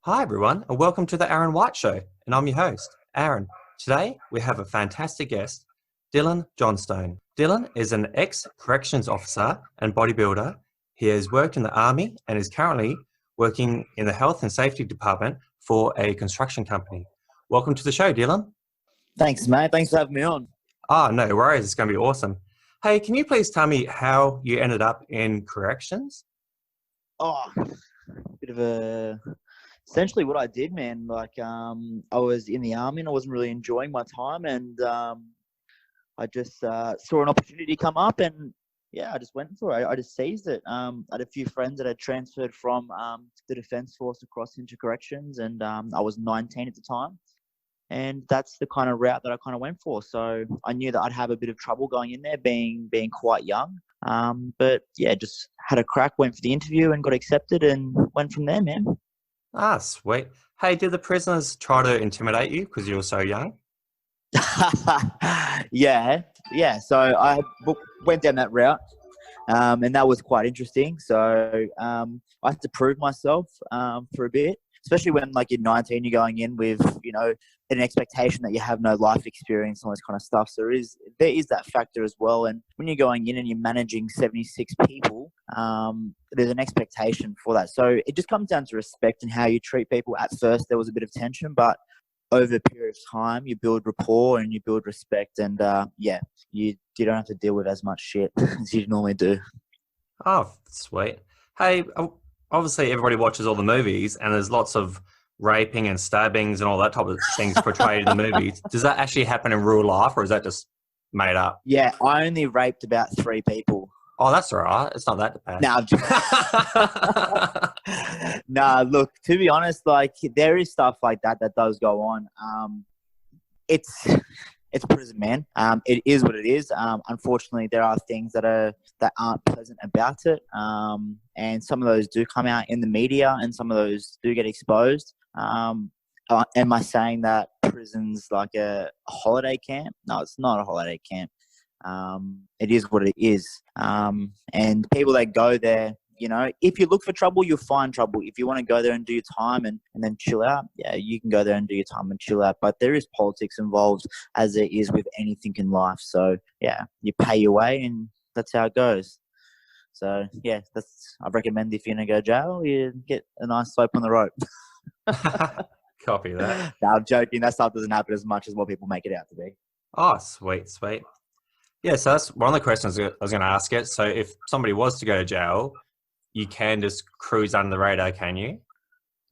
Hi, everyone, and welcome to the Aaron White Show. And I'm your host, Aaron. Today, we have a fantastic guest, Dylan Johnstone. Dylan is an ex-corrections officer and bodybuilder. He has worked in the Army and is currently working in the Health and Safety Department for a construction company. Welcome to the show, Dylan. Thanks, mate. Thanks for having me on. No worries. It's going to be awesome. Hey, can you please tell me how you ended up in corrections? Essentially what I did, man. I was in the Army and I wasn't really enjoying my time, and I just saw an opportunity come up, and I just went for it. I just seized it. I had a few friends that had transferred from the Defence Force across into corrections, and I was 19 at the time. And that's the kind of route that I kind of went for. So I knew that I'd have a bit of trouble going in there, being quite young. Just had a crack, went for the interview and got accepted, and went from there, man. Sweet. Hey, did the prisoners try to intimidate you because you were so young? Yeah. So I went down that route, and that was quite interesting. So I had to prove myself for a bit, especially when you're 19, you're going in with, an expectation that you have no life experience and all this kind of stuff. So there is that factor as well. And when you're going in and you're managing 76 people, there's an expectation for that. So it just comes down to respect and how you treat people. At first, there was a bit of tension, but over a period of time, you build rapport and you build respect. And you don't have to deal with as much shit as you normally do. Oh, sweet. Hey, obviously everybody watches all the movies and there's lots of raping and stabbings and all that type of things portrayed in the movies. Does that actually happen in real life, or is that just made up? Yeah, I only raped about 3 people. Oh, that's all right. It's not that bad. Nah, look, to be honest, there is stuff like that does go on. It's prison, man. It is what it is. Unfortunately, there are things that aren't pleasant about it. And some of those do come out in the media, and some of those do get exposed. Am I saying that prison's like a holiday camp? No, it's not a holiday camp. It is what it is. And people that go there, if you look for trouble, you'll find trouble. If you want to go there and do your time and then chill out, you can go there and do your time and chill out. But there is politics involved, as there is with anything in life. So, you pay your way, and that's how it goes. So, I recommend if you're going to go to jail, you get a nice slope on the rope. Copy that. No, I'm joking. That stuff doesn't happen as much as what people make it out to be. Oh, sweet. Yeah, so that's one of the questions I was going to ask it. So if somebody was to go to jail, you can just cruise under the radar, can you?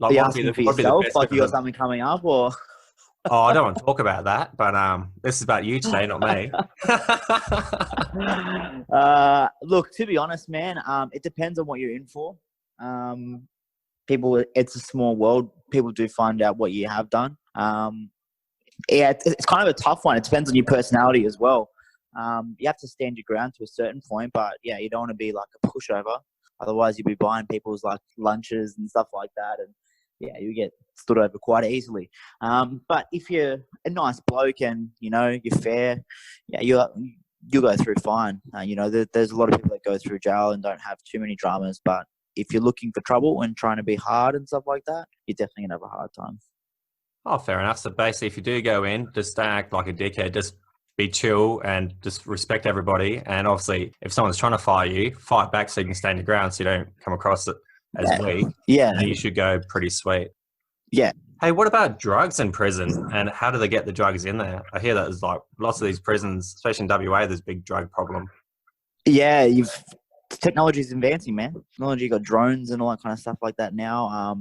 Are you asking for yourself? You got something coming up, or? Oh, I don't want to talk about that, but this is about you today, not me. Look, to be honest, man, it depends on what you're in for. It's a small world. People do find out what you have done. It's kind of a tough one. It depends on your personality as well. You have to stand your ground to a certain point, but you don't want to be like a pushover. Otherwise, you'll be buying people's lunches and stuff like that, and you get stood over quite easily. But if you're a nice bloke and you're fair, you'll go through fine. There's a lot of people that go through jail and don't have too many dramas. But if you're looking for trouble and trying to be hard and stuff like that, you're definitely gonna have a hard time. Oh, fair enough. So basically, if you do go in, just don't act like a dickhead. Just be chill and just respect everybody. And obviously, if someone's trying to fire you, fight back so you can stand your ground so you don't come across it as weak. Yeah. And you should go pretty sweet. Yeah. Hey, what about drugs in prison, and how do they get the drugs in there? I hear that there's lots of these prisons, especially in WA, there's a big drug problem. Yeah, technology's advancing, man. Technology, got drones and all that kind of stuff like that now.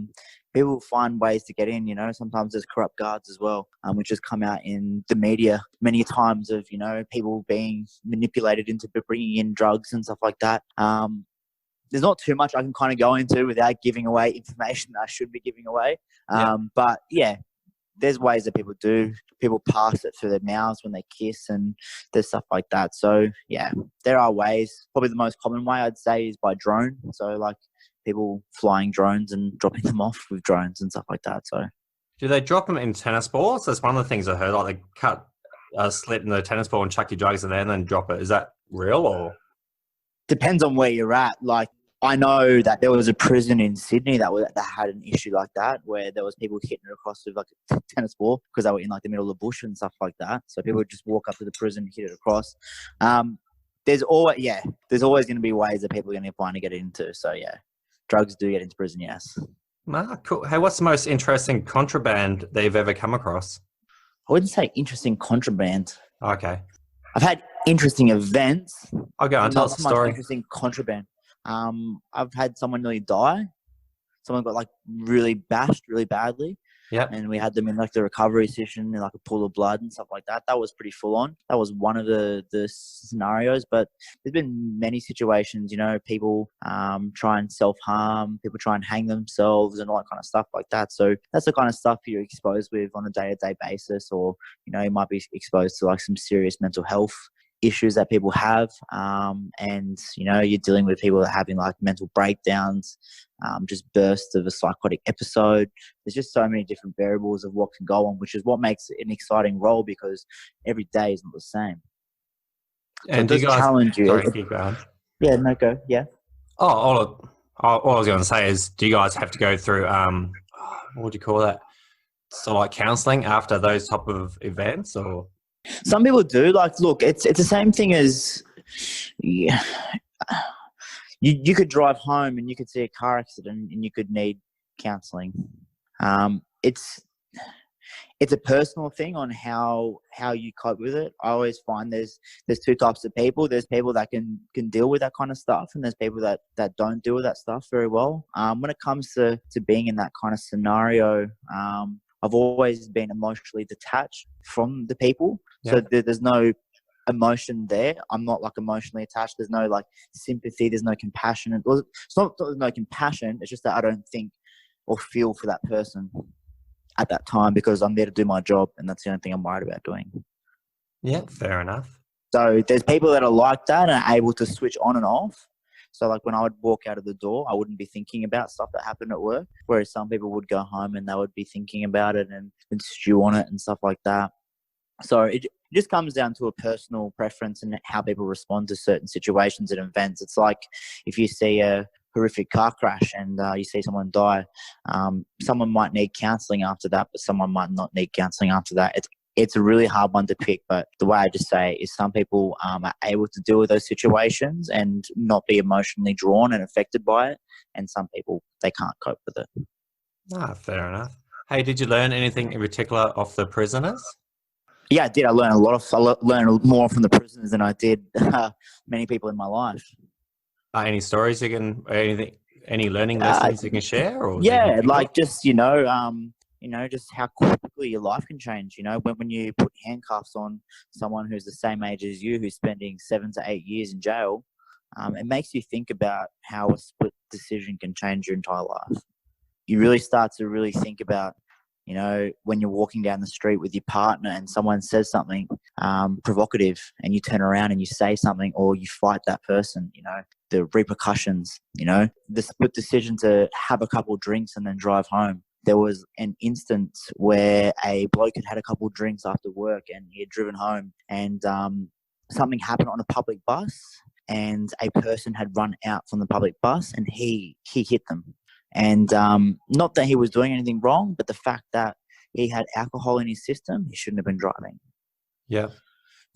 People find ways to get in, sometimes there's corrupt guards as well, which has come out in the media many times of, people being manipulated into bringing in drugs and stuff like that. There's not too much I can kind of go into without giving away information that I should be giving away. But there's ways that people pass it through their mouths when they kiss, and there's stuff like that. So there are ways. Probably the most common way I'd say is by drone. So people flying drones and dropping them off with drones and stuff like that. So do they drop them in tennis balls? That's one of the things I heard. They cut a slit in the tennis ball and chuck your drugs in there and then drop it. Is that real, or? Depends on where you're at. I know that there was a prison in Sydney that had an issue like that, where there was people hitting it across with like a tennis ball because they were in like the middle of the bush and stuff like that. So people would just walk up to the prison and hit it across. There's always going to be ways that people are going to find to get into. So yeah, drugs do get into prison. Yes. Ah, cool. Hey, what's the most interesting contraband that you've ever come across? I wouldn't say interesting contraband. Okay. I've had interesting events. I'll go on. Tell us Not a so much story. interesting contraband. I've had someone nearly die. Someone got like really bashed really badly. Yep. And we had them in like the recovery session in like a pool of blood and stuff like that. That was pretty full on. That was one of the scenarios, but there's been many situations, you know, people try and self-harm, people try and hang themselves and all that kind of stuff like that. So that's the kind of stuff you're exposed with on a day-to-day basis, or, you know, you might be exposed to like some serious mental health issues that people have, and you know, you're dealing with people that are having like mental breakdowns, just bursts of a psychotic episode. There's just so many different variables of what can go on, which is what makes it an exciting role, because every day is not the same. And so do you guys challenge you. Sorry, keep going. Yeah, no, go. Yeah. Oh, all I was going to say is, do you guys have to go through what do you call that? So like counselling after those type of events, or? Some people do. Like, look, it's the same thing as, yeah, you could drive home and you could see a car accident and you could need counselling. It's a personal thing on how you cope with it. I always find there's two types of people. There's people that can deal with that kind of stuff, and there's people that don't deal with that stuff very well. When it comes to being in that kind of scenario, I've always been emotionally detached from the people. Yeah. So there's no emotion there. I'm not like emotionally attached. There's no like sympathy. There's no compassion. It's not there's no compassion. It's just that I don't think or feel for that person at that time, because I'm there to do my job, and that's the only thing I'm worried about doing. Yeah, fair enough. So there's people that are like that and are able to switch on and off. So like when I would walk out of the door, I wouldn't be thinking about stuff that happened at work, whereas some people would go home and they would be thinking about it and stew on it and stuff like that. So it just comes down to a personal preference and how people respond to certain situations and events. It's like if you see a horrific car crash and you see someone die, someone might need counselling after that, but someone might not need counselling after that. It's a really hard one to pick, but the way I just say it is some people are able to deal with those situations and not be emotionally drawn and affected by it, and some people, they can't cope with it. Ah, fair enough. Hey, did you learn anything in particular off the prisoners? Yeah, I did. I learned more from the prisoners than I did many people in my life. Any stories you can, any learning lessons you can share? Or yeah, like just, just how quickly your life can change. You know, when you put handcuffs on someone who's the same age as you, who's spending 7 to 8 years in jail, it makes you think about how a split decision can change your entire life. You really start to really think about, you know, when you're walking down the street with your partner and someone says something provocative and you turn around and you say something or you fight that person, you know, the repercussions, you know, the split decision to have a couple of drinks and then drive home. There was an instance where a bloke had a couple of drinks after work and he had driven home, and something happened on a public bus and a person had run out from the public bus and he hit them. And not that he was doing anything wrong, but the fact that he had alcohol in his system, he shouldn't have been driving. Yeah.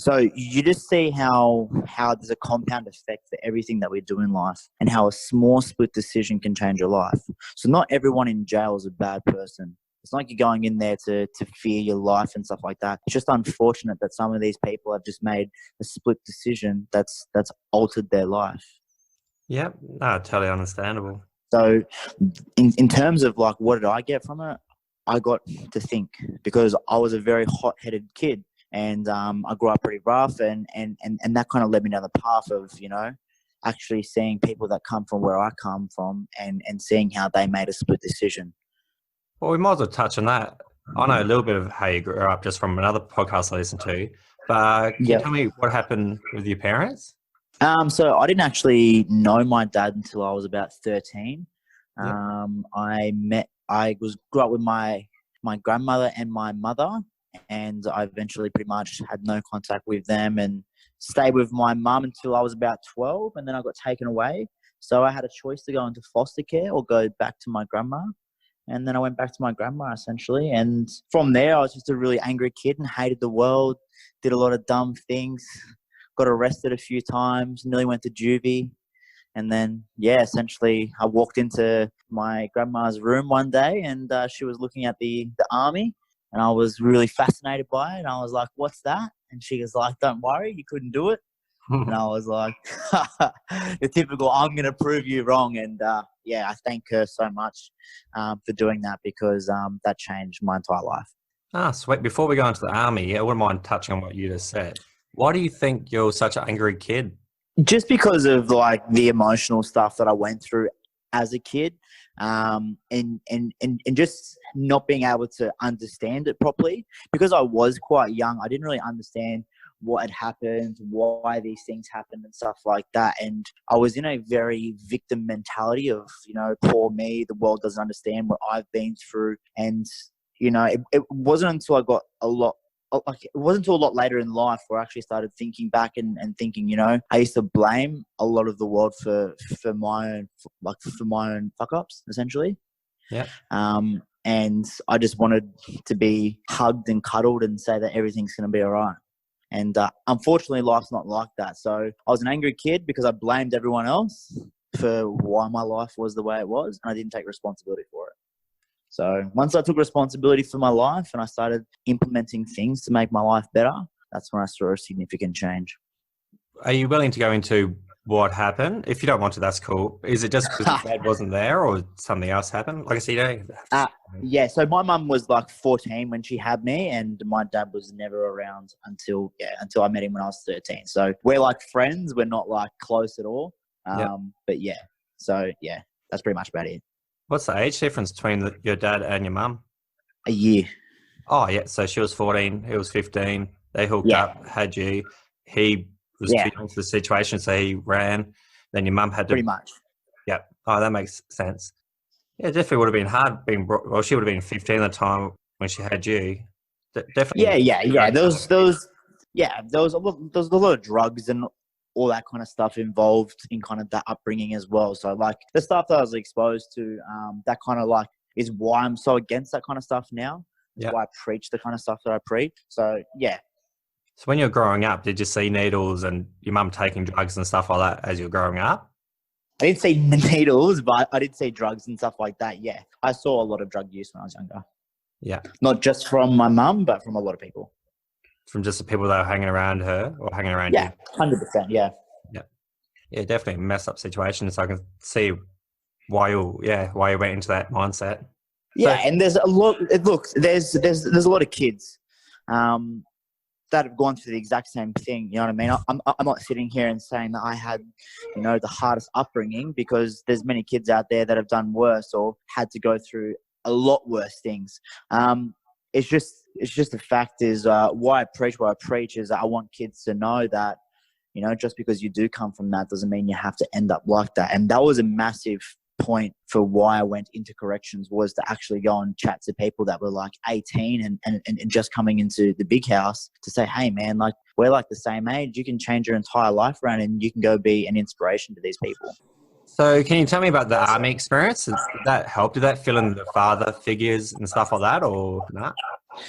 So you just see how there's a compound effect for everything that we do in life, and how a small split decision can change your life. So not everyone in jail is a bad person. It's not like you're going in there to fear your life and stuff like that. It's just unfortunate that some of these people have just made a split decision that's altered their life. Yeah, no, totally understandable. So in terms of like, what did I get from it? I got to think, because I was a very hot-headed kid, and I grew up pretty rough, and that kind of led me down the path of, you know, actually seeing people that come from where I come from and seeing how they made a split decision. Well, we might as well touch on that. I know a little bit of how you grew up just from another podcast I listened to, but can you tell me what happened with your parents? So I didn't actually know my dad until I was about 13. Yep. I grew up with my grandmother and my mother, and I eventually pretty much had no contact with them and stayed with my mum until I was about 12, and then I got taken away. So I had a choice to go into foster care or go back to my grandma. And then I went back to my grandma, essentially. And from there, I was just a really angry kid and hated the world, did a lot of dumb things, got arrested a few times, nearly went to juvie. And then, yeah, essentially, I walked into my grandma's room one day and she was looking at the army. And I was really fascinated by it. And I was like, what's that? And she was like, don't worry, you couldn't do it. And I was like, the typical, I'm going to prove you wrong. And yeah, I thank her so much for doing that because that changed my entire life. Ah, sweet. Before we go into the army, I wouldn't mind touching on what you just said. Why do you think you're such an angry kid? Just because of like the emotional stuff that I went through as a kid, and just not being able to understand it properly. Because I was quite young, I didn't really understand what had happened, why these things happened and stuff like that. And I was in a very victim mentality of, you know, poor me, the world doesn't understand what I've been through. And, you know, it wasn't until I got it wasn't until a lot later in life where I actually started thinking back and thinking, you know, I used to blame a lot of the world for my own fuck ups, essentially. Yeah. And I just wanted to be hugged and cuddled and say that everything's going to be all right. And unfortunately, life's not like that. So I was an angry kid because I blamed everyone else for why my life was the way it was, and I didn't take responsibility for it. So once I took responsibility for my life and I started implementing things to make my life better, that's when I saw a significant change. Are you willing to go into what happened? If you don't want to, that's cool. Is it just because your dad wasn't there or something else happened? Like I said, you don't have to... Yeah, so my mum was like 14 when she had me, and my dad was never around until I met him when I was 13. So we're like friends. We're not like close at all. But yeah, so yeah, that's pretty much about it. What's the age difference between your dad and your mum? A year. Oh, yeah. So she was 14, he was 15. They hooked up, had you. He was too young for the situation, so he ran. Then your mum had to... Pretty much. Yeah. Oh, that makes sense. Yeah, definitely would have been hard being brought... Well, she would have been 15 at the time when she had you. Definitely. Yeah. There was a lot of drugs and all that kind of stuff involved in kind of that upbringing as well. So like the stuff that I was exposed to, that kind of like is why I'm so against that kind of stuff now. It's why I preach the kind of stuff that I preach. So yeah. So when you're growing up, did you see needles and your mum taking drugs and stuff like that as you're growing up? I didn't see needles, but I did see drugs and stuff like that. Yeah. I saw a lot of drug use when I was younger. Yeah. Not just from my mum, but from a lot of people. From just the people that were hanging around her or hanging around you? Yeah, 100%, yeah. Yeah, definitely a messed up situation. So I can see why you went into that mindset. Yeah, and there's a lot. Look, there's a lot of kids that have gone through the exact same thing. You know what I mean? I'm not sitting here and saying that I had, you know, the hardest upbringing, because there's many kids out there that have done worse or had to go through a lot worse things. It's just the fact is why I preach is that I want kids to know that, you know, just because you do come from that doesn't mean you have to end up like that. And that was a massive point for why I went into corrections, was to actually go and chat to people that were like 18 and just coming into the big house to say, hey man, like we're like the same age, you can change your entire life around and you can go be an inspiration to these people. So can you tell me about the army experience? Did that help? Did that fill in the father figures and stuff like that, or not?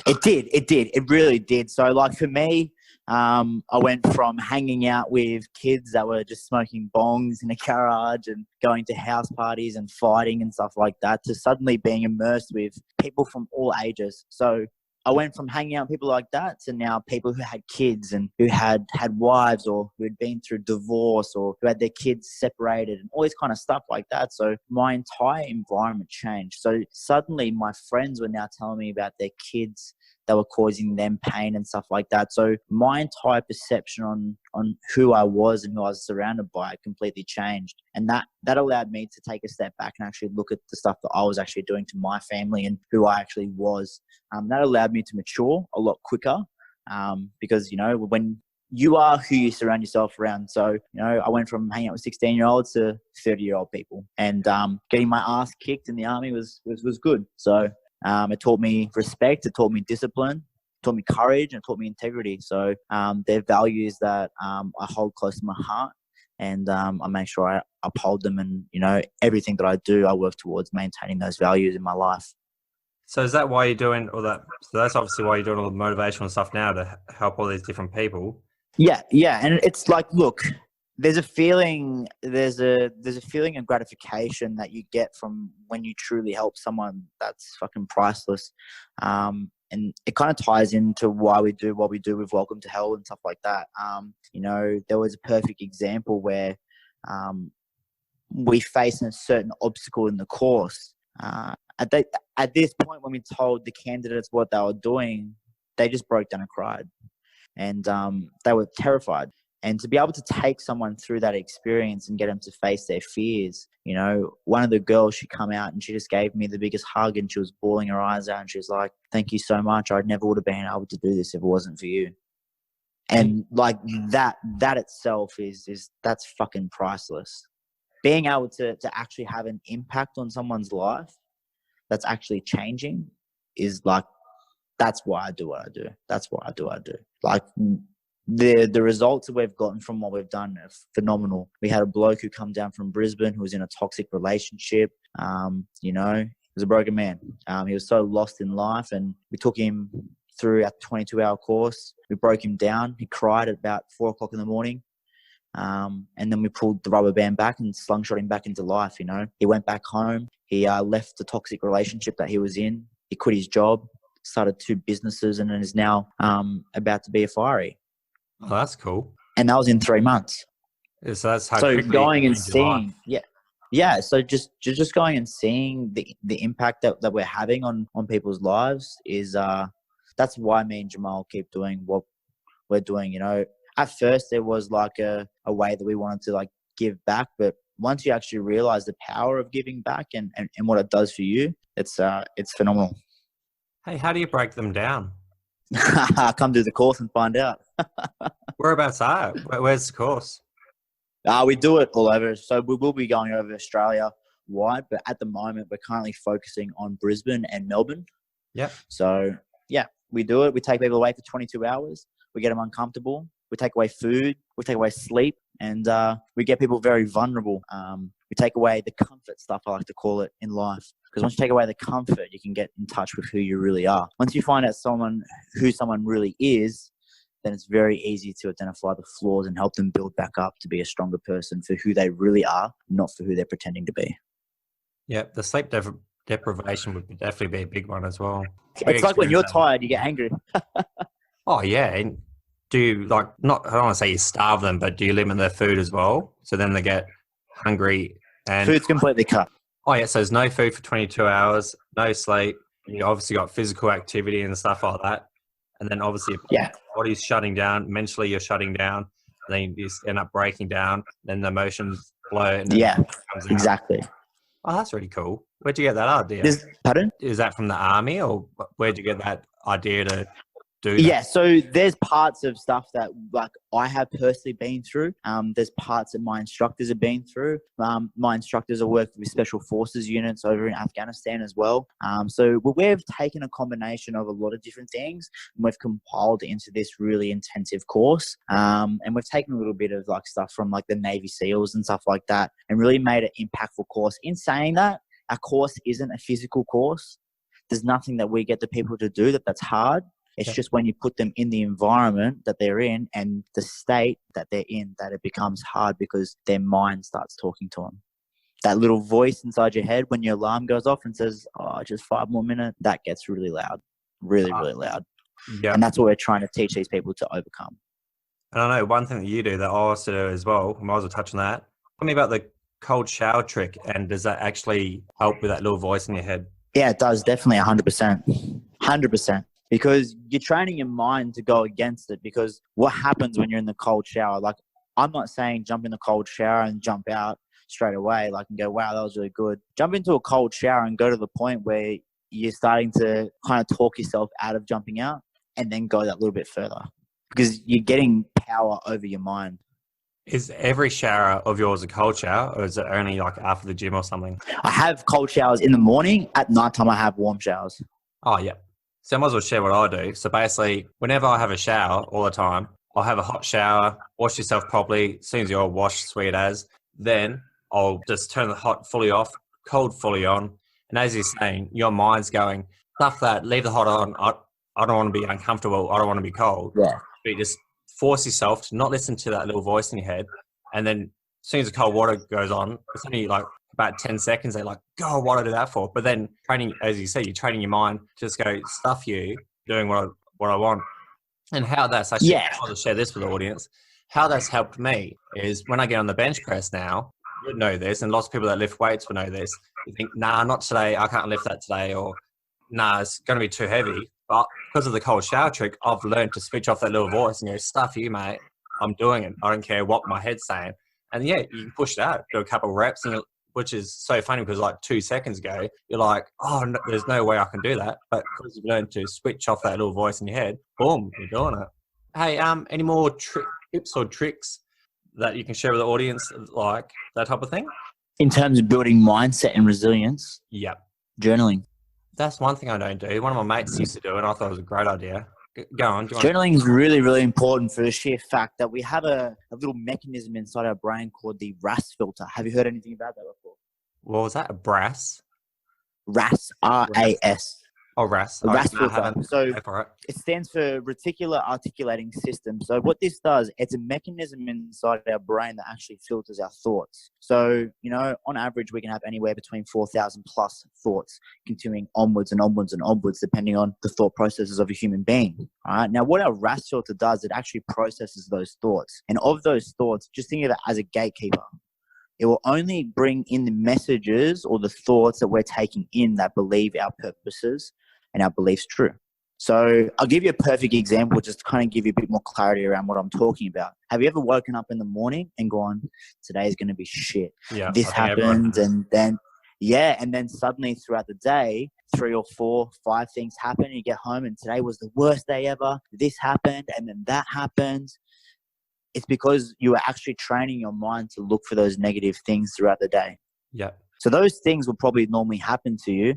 It did. It really did. So like for me, I went from hanging out with kids that were just smoking bongs in a garage and going to house parties and fighting and stuff like that, to suddenly being immersed with people from all ages. So I went from hanging out with people like that to now people who had kids and who had wives, or who had been through divorce, or who had their kids separated, and all this kind of stuff like that. So my entire environment changed. So suddenly my friends were now telling me about their kids that were causing them pain and stuff like that. So my entire perception on who I was and who I was surrounded by completely changed. And that allowed me to take a step back and actually look at the stuff that I was actually doing to my family and who I actually was. That allowed me to mature a lot quicker, because, you know, when you are who you surround yourself around. So, you know, I went from hanging out with 16-year-olds to 30-year-old people, and getting my ass kicked in the army was good. So it taught me respect, it taught me discipline, it taught me courage, and it taught me integrity. So they're values that I hold close to my heart, and I make sure I uphold them. And, you know, everything that I do, I work towards maintaining those values in my life. So is that why you're doing all that? So that's obviously why you're doing all the motivational stuff now to help all these different people. Yeah. And it's like, look, there's a feeling of gratification that you get from when you truly help someone that's fucking priceless. And it kind of ties into why we do what we do with Welcome to Hell and stuff like that. You know, there was a perfect example where we faced a certain obstacle in the course. At this point, when we told the candidates what they were doing, they just broke down and cried. And they were terrified. And to be able to take someone through that experience and get them to face their fears, you know, one of the girls, she come out and she just gave me the biggest hug, and she was bawling her eyes out, and she was like, "Thank you so much. I never would have been able to do this if it wasn't for you." And like that itself is that's fucking priceless. Being able to actually have an impact on someone's life that's actually changing is like, that's why I do what I do. That's why I do what I do. Like, the results that we've gotten from what we've done are phenomenal. We had a bloke who come down from Brisbane who was in a toxic relationship. You know, he was a broken man. He was so lost in life, and we took him through our 22-hour course. We broke him down. He cried at about 4 o'clock in the morning. And then we pulled the rubber band back and slingshot him back into life. You know, he went back home. He left the toxic relationship that he was in. He quit his job, started 2 businesses, and is now about to be a fiery. Oh, that's cool. And that was in 3 months. Yeah, so that's how so going and seeing, yeah. So just going and seeing the impact that we're having on people's lives is that's why me and Jamal keep doing what we're doing. You know, at first there was like a way that we wanted to like give back, but once you actually realize the power of giving back and what it does for you, it's phenomenal. Hey, how do you break them down? Come do the course and find out. Whereabouts are it? Where's the course? We do it all over. So we will be going over Australia wide, but at the moment we're currently focusing on Brisbane and Melbourne. Yeah. So yeah, we do it. We take people away for 22 hours. We get them uncomfortable. We take away food. We take away sleep, and we get people very vulnerable. We take away the comfort stuff, I like to call it, in life. Because once you take away the comfort, you can get in touch with who you really are. Once you find out who someone really is, then it's very easy to identify the flaws and help them build back up to be a stronger person for who they really are, not for who they're pretending to be. Yeah, the sleep deprivation would definitely be a big one as well. It's like when you're tired, you get angry. Oh, yeah. And do you, like, I don't want to say you starve them, but do you limit their food as well? So then they get hungry. And food's completely cut. Oh, yeah. So there's no food for 22 hours, no sleep. You obviously got physical activity and stuff like that. And then obviously your body's shutting down. Mentally, you're shutting down. And then you just end up breaking down. Then the emotions flow. And exactly. Oh, that's really cool. Where'd you get that idea? Pardon? Is that from the army, or where'd you get that idea to do that? Yeah, so there's parts of stuff that like I have personally been through. There's parts that my instructors have been through. My instructors have worked with special forces units over in Afghanistan as well. So we've taken a combination of a lot of different things, and we've compiled into this really intensive course. And we've taken a little bit of like stuff from like the Navy SEALs and stuff like that, and really made an impactful course. In saying that, our course isn't a physical course. There's nothing that we get the people to do that's hard. It's just when you put them in the environment that they're in and the state that they're in that it becomes hard because their mind starts talking to them. That little voice inside your head when your alarm goes off and says, "Oh, just 5 more minutes," that gets really loud, really loud. Yeah. And that's what we're trying to teach these people to overcome. And I know one thing that you do that I also do as well, I might as well touch on that. Tell me about the cold shower trick, and does that actually help with that little voice in your head? Yeah, it does. Definitely 100%. 100%. Because you're training your mind to go against it. Because what happens when you're in the cold shower? Like, I'm not saying jump in the cold shower and jump out straight away, like, and go, wow, that was really good. Jump into a cold shower and go to the point where you're starting to kind of talk yourself out of jumping out, and then go that little bit further. Because you're getting power over your mind. Is every shower of yours a cold shower, or is it only like after the gym or something? I have cold showers in the morning. At nighttime, I have warm showers. Oh, yeah. So I might as well share what I do. So basically, whenever I have a shower all the time, I'll have a hot shower, wash yourself properly. As soon as you're all washed, sweet as, then I'll just turn the hot fully off, cold fully on. And as you're saying, your mind's going, stuff that, leave the hot on. I don't want to be uncomfortable. I don't want to be cold. Yeah. But you just force yourself to not listen to that little voice in your head. And then as soon as the cold water goes on, it's only like about 10 seconds. They're like, God, what did I do that for? But then training, as you say, you're training your mind to just go, stuff you, doing what I want. And how that's actually, I'll share this with the audience, how that's helped me is when I get on the bench press now, you know this, and lots of people that lift weights will know this. You think, nah, not today. I can't lift that today. Or, nah, it's going to be too heavy. But because of the cold shower trick, I've learned to switch off that little voice and go, stuff you, mate. I'm doing it. I don't care what my head's saying. And yeah, you can push it out, do a couple of reps, and which is so funny because like 2 seconds ago, you're like, oh, no, there's no way I can do that. But because you've learned to switch off that little voice in your head, boom, you're doing it. Hey, any more tips or tricks that you can share with the audience, like that type of thing? In terms of building mindset and resilience? Yeah. Journaling. That's one thing I don't do. One of my mates used to do it, and I thought it was a great idea. Go on. Journaling is really, really important for the sheer fact that we have a little mechanism inside our brain called the RAS filter. Have you heard anything about that before? What was that? A brass? RAS, R-A-S. Oh, RAS. The RAS filter. So it. It stands for Reticular Articulating System. So what this does, it's a mechanism inside our brain that actually filters our thoughts. So, on average, we can have anywhere between 4,000 plus thoughts continuing onwards and onwards and onwards, depending on the thought processes of a human being. All right. Now, what our RAS filter does, it actually processes those thoughts. And of those thoughts, just think of it as a gatekeeper. It will only bring in the messages or the thoughts that we're taking in that believe our purposes and our beliefs true. So I'll give you a perfect example just to kind of give you a bit more clarity around what I'm talking about. Have you ever woken up in the morning and gone, today's going to be shit. Yeah, this happened. And then suddenly throughout the day, 3 or 4, 5 things happen and you get home and today was the worst day ever. This happened and then that happened. It's because you are actually training your mind to look for those negative things throughout the day. Yeah. So those things will probably normally happen to you,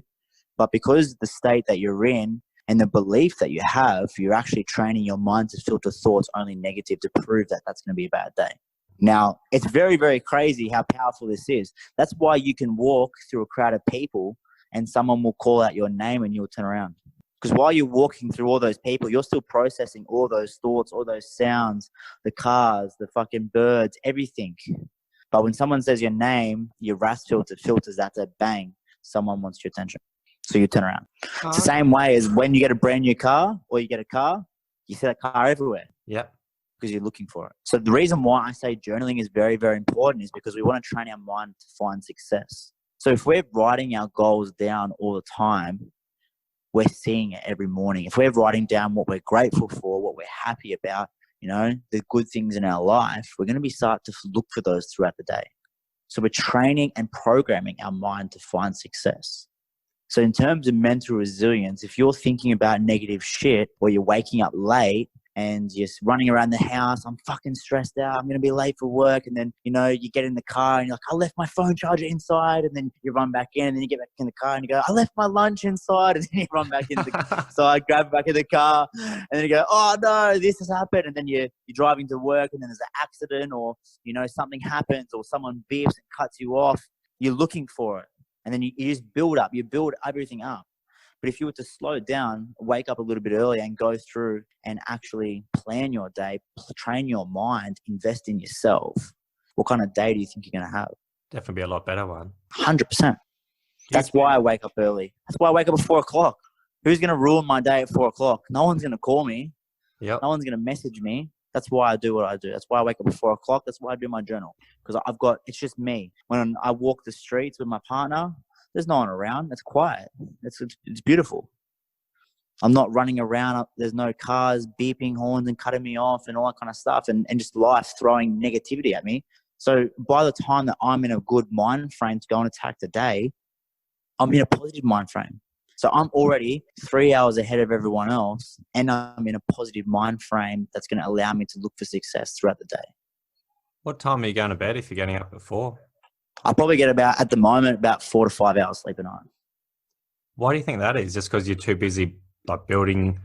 but because the state that you're in and the belief that you have, you're actually training your mind to filter thoughts only negative to prove that that's going to be a bad day. Now, it's very, very crazy how powerful this is. That's why you can walk through a crowd of people and someone will call out your name and you'll turn around. Because while you're walking through all those people, you're still processing all those thoughts, all those sounds, the cars, the fucking birds, everything. But when someone says your name, your RAS filters that to bang, someone wants your attention. So you turn around. It's the same way as when you get a brand new car or you get a car, you see that car everywhere. Yeah. Because you're looking for it. So the reason why I say journaling is very, very important is because we want to train our mind to find success. So if we're writing our goals down all the time, we're seeing it every morning. If we're writing down what we're grateful for, what we're happy about, the good things in our life, we're going to be start to look for those throughout the day. So we're training and programming our mind to find success. So in terms of mental resilience, if you're thinking about negative shit or you're waking up late and just running around the house, I'm fucking stressed out, I'm going to be late for work. And then, you get in the car and you're like, I left my phone charger inside. And then you run back in and then you get back in the car and you go, I left my lunch inside. And then you run back in the side, grab it back in the car. And then you go, oh no, this has happened. And then you're driving to work and then there's an accident or, something happens or someone beeps and cuts you off. You're looking for it. And then you just build everything up. But if you were to slow down, wake up a little bit earlier and go through and actually plan your day, train your mind, invest in yourself, what kind of day do you think you're going to have? Definitely be a lot better one. 100%. That's why I wake up early. That's why I wake up at 4 o'clock. Who's going to ruin my day at 4 o'clock? No one's going to call me. Yep. No one's going to message me. That's why I do what I do. That's why I wake up at 4 o'clock. That's why I do my journal. Because it's just me. When I walk the streets with my partner, there's no one around. It's quiet. It's beautiful. I'm not running around. There's no cars beeping horns and cutting me off and all that kind of stuff and just life throwing negativity at me. So by the time that I'm in a good mind frame to go and attack the day, I'm in a positive mind frame. So I'm already 3 hours ahead of everyone else and I'm in a positive mind frame that's going to allow me to look for success throughout the day. What time are you going to bed if you're getting up at 4? I probably get at the moment, about 4 to 5 hours sleep a night. Why do you think that is? Just because you're too busy like building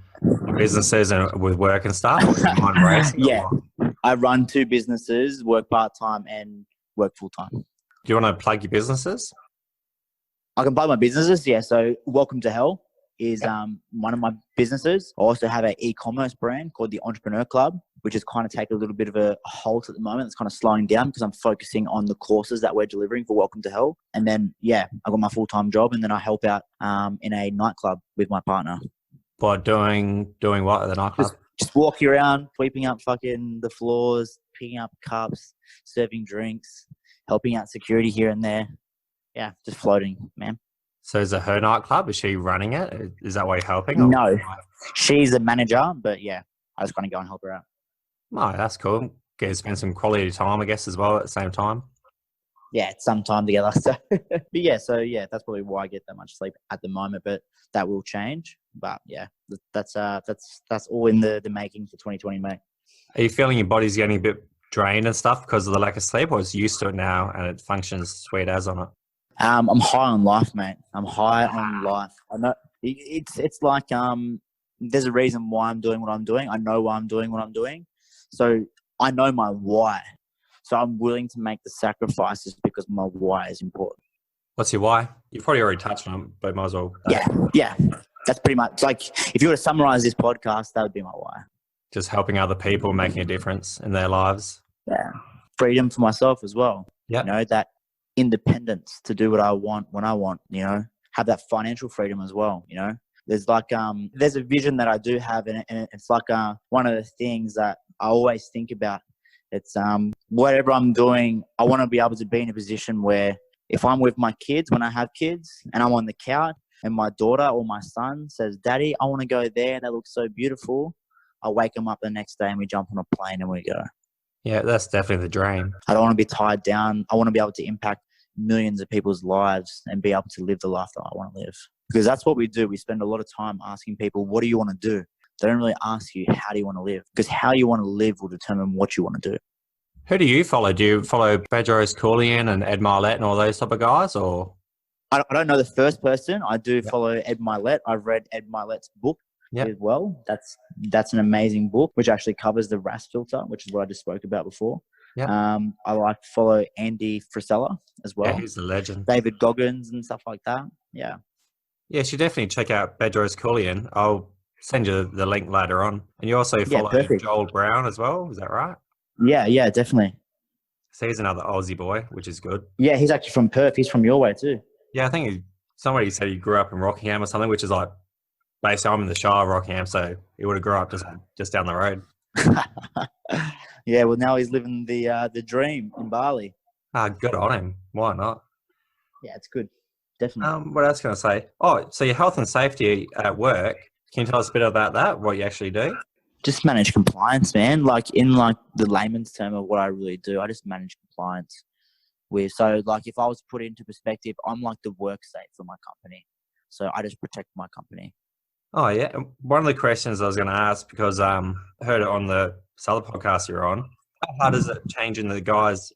businesses and with work and stuff? Or is it mind racing? Yeah, Or I run 2 businesses, work part-time and work full-time. do you want to plug your businesses? I can plug my businesses. Yeah. So Welcome to Hell is one of my businesses. I also have an e-commerce brand called the Entrepreneur Club, which is kind of taking a little bit of a halt at the moment. It's kind of slowing down because I'm focusing on the courses that we're delivering for Welcome to Hell. And then, I got my full-time job, and then I help out in a nightclub with my partner. By doing what at the nightclub? Just walking around, sweeping up fucking the floors, picking up cups, serving drinks, helping out security here and there. Yeah, just floating, man. So is it her nightclub? Is she running it? Is that why you're helping? Or? No, she's a manager, but I just want to go and help her out. No, that's cool. Get to spend some quality time, I guess, as well at the same time. Yeah, it's some time together. So, that's probably why I get that much sleep at the moment. But that will change. But that's all in the making for 2020, mate. Are you feeling your body's getting a bit drained and stuff because of the lack of sleep, or is it used to it now and it functions sweet as on it? I'm high on life, mate. I'm high on life. I know it's like there's a reason why I'm doing what I'm doing. I know why I'm doing what I'm doing. So I know my why. So I'm willing to make the sacrifices because my why is important. What's your why? You've probably already touched on it, but might as well. Yeah. That's pretty much like, if you were to summarize this podcast, that would be my why. Just helping other people, making a difference in their lives. Yeah. Freedom for myself as well. Yeah. You know, that independence to do what I want when I want, have that financial freedom as well. There's like, there's a vision that I do have, and it's like one of the things that I always think about. It's whatever I'm doing, I want to be able to be in a position where if I'm with my kids, when I have kids, and I'm on the couch and my daughter or my son says, "Daddy, I want to go there. That looks so beautiful." I wake them up the next day and we jump on a plane and we go. Yeah, that's definitely the dream. I don't want to be tied down. I want to be able to impact millions of people's lives and be able to live the life that I want to live. Because that's what we do. We spend a lot of time asking people, what do you want to do? They don't really ask you, how do you want to live? Because how you want to live will determine what you want to do. Who do you follow? Do you follow Bedros Keuilian and Ed Milet and all those type of guys? Or I don't know the first person. I do follow Ed Milet. I've read Ed Milet's book as well. That's an amazing book, which actually covers the RAS filter, which is what I just spoke about before. Yeah. I like to follow Andy Frisella as well. Yeah, he's a legend. David Goggins and stuff like that. Yeah. Yeah, you should definitely check out Bedros Keuilian. I'll send you the link later on. And you also follow Joel Brown as well. Is that right? Yeah, definitely. So he's another Aussie boy, which is good. Yeah, he's actually from Perth. He's from your way too. Yeah, I think somebody said he grew up in Rockingham or something, which is like, basically I'm in the Shire of Rockingham, so he would have grew up just down the road. Yeah, well now he's living the dream in Bali. Good on him. Why not? Yeah, it's good. Definitely. What else can I say? Oh, so your health and safety at work. Can you tell us a bit about that? What you actually do? Just manage compliance, man. Like in the layman's term of what I really do, I just manage compliance. So if I was to put it into perspective, I'm like the work safe for my company. So I just protect my company. Oh yeah. One of the questions I was going to ask, because I heard it on the other podcast you're on. How hard is it changing the guys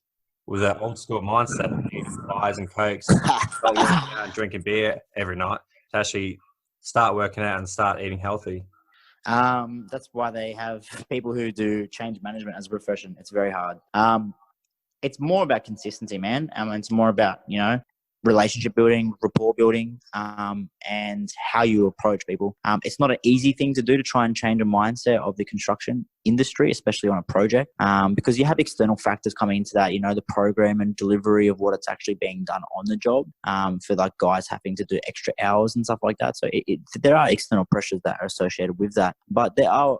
with that old school mindset, eating pies and cokes, and drinking beer every night, to actually start working out and start eating healthy? That's why they have people who do change management as a profession. It's very hard. It's more about consistency, man. It's more about, relationship building, rapport building, and how you approach people. It's not an easy thing to do to try and change a mindset of the construction industry, especially on a project, because you have external factors coming into that, the program and delivery of what it's actually being done on the job, for like guys having to do extra hours and stuff like that. So there are external pressures that are associated with that, but there are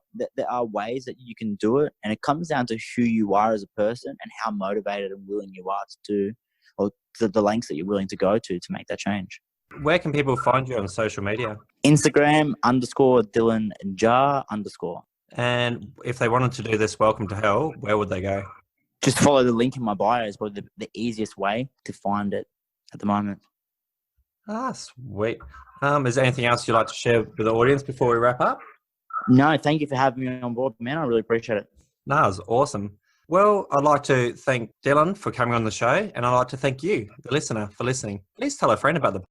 ways that you can do it, and it comes down to who you are as a person and how motivated and willing you are to do, or the lengths that you're willing to go to make that change. Where can people find you on social media? Instagram _Dylan Jar _. And if they wanted to do this Welcome to Hell, where would they go? Just follow the link in my bio. Is probably the easiest way to find it at the moment. Sweet. Is there anything else you'd like to share with the audience before we wrap up? No, thank you for having me on board, man. I really appreciate it. No, it was awesome. Well, I'd like to thank Dylan for coming on the show, and I'd like to thank you, the listener, for listening. Please tell a friend about the